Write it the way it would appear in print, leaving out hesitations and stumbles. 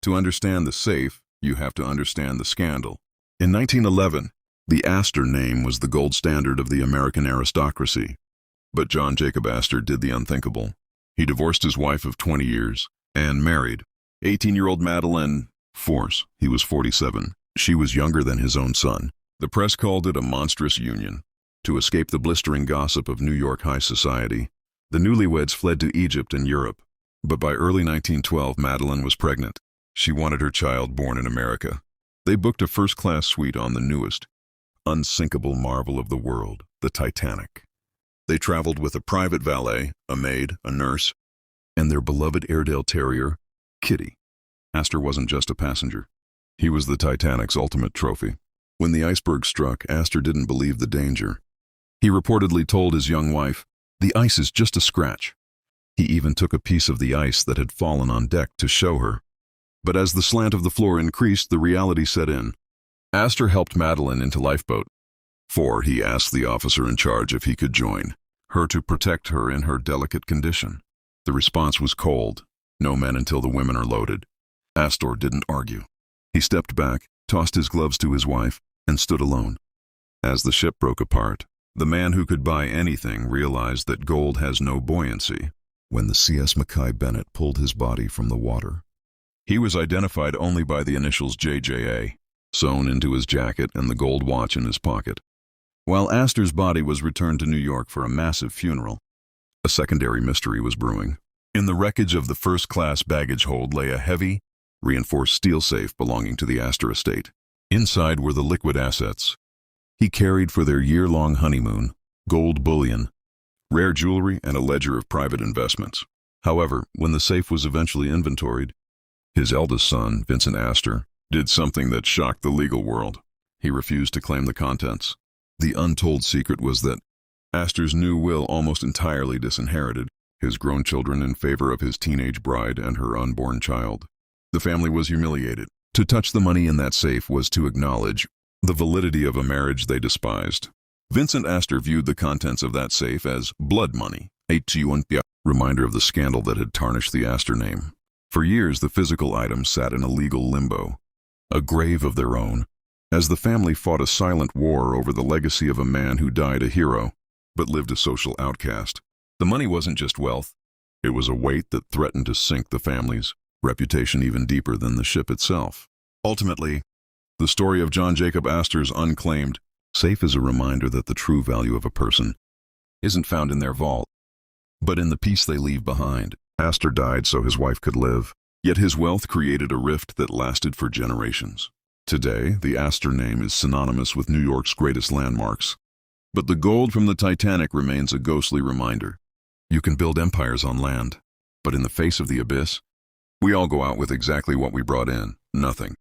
To understand the safe, you have to understand the scandal. In 1911, the Astor name was the gold standard of the American aristocracy. But John Jacob Astor did the unthinkable. He divorced his wife of 20 years and married 18-year-old Madeline Force. He was 47. She was younger than his own son. The press called it a monstrous union. To escape the blistering gossip of New York high society, the newlyweds fled to Egypt and Europe. But by early 1912, Madeline was pregnant. She wanted her child born in America. They booked a first-class suite on the newest, unsinkable marvel of the world, the Titanic. They traveled with a private valet, a maid, a nurse, and their beloved Airedale Terrier, Kitty. Astor wasn't just a passenger. He was the Titanic's ultimate trophy. When the iceberg struck, Astor didn't believe the danger. He reportedly told his young wife, "The ice is just a scratch." He even took a piece of the ice that had fallen on deck to show her. But as the slant of the floor increased, the reality set in. Astor helped Madeline into lifeboat. He asked the officer in charge if he could join her to protect her in her delicate condition. The response was cold. No men until the women are loaded. Astor didn't argue. He stepped back, tossed his gloves to his wife, and stood alone. As the ship broke apart, the man who could buy anything realized that gold has no buoyancy. When the C.S. Mackay Bennett pulled his body from the water, he was identified only by the initials JJA, sewn into his jacket and the gold watch in his pocket. While Astor's body was returned to New York for a massive funeral, a secondary mystery was brewing. In the wreckage of the first-class baggage hold lay a heavy, reinforced steel safe belonging to the Astor estate. Inside were the liquid assets he carried for their year-long honeymoon: gold bullion, rare jewelry, and a ledger of private investments. However, when the safe was eventually inventoried, his eldest son, Vincent Astor, did something that shocked the legal world. He refused to claim the contents. The untold secret was that Astor's new will almost entirely disinherited his grown children in favor of his teenage bride and her unborn child. The family was humiliated. To touch the money in that safe was to acknowledge the validity of a marriage they despised. Vincent Astor viewed the contents of that safe as blood money, a reminder of the scandal that had tarnished the Astor name. For years, the physical items sat in a legal limbo, a grave of their own, as the family fought a silent war over the legacy of a man who died a hero, but lived a social outcast. The money wasn't just wealth. It was a weight that threatened to sink the family's reputation even deeper than the ship itself. Ultimately, the story of John Jacob Astor's Unclaimed safe is a reminder that the true value of a person isn't found in their vault, but in the peace they leave behind. Astor died so his wife could live, yet his wealth created a rift that lasted for generations. Today, the Astor name is synonymous with New York's greatest landmarks, but the gold from the Titanic remains a ghostly reminder. You can build empires on land, but in the face of the abyss, we all go out with exactly what we brought in: nothing.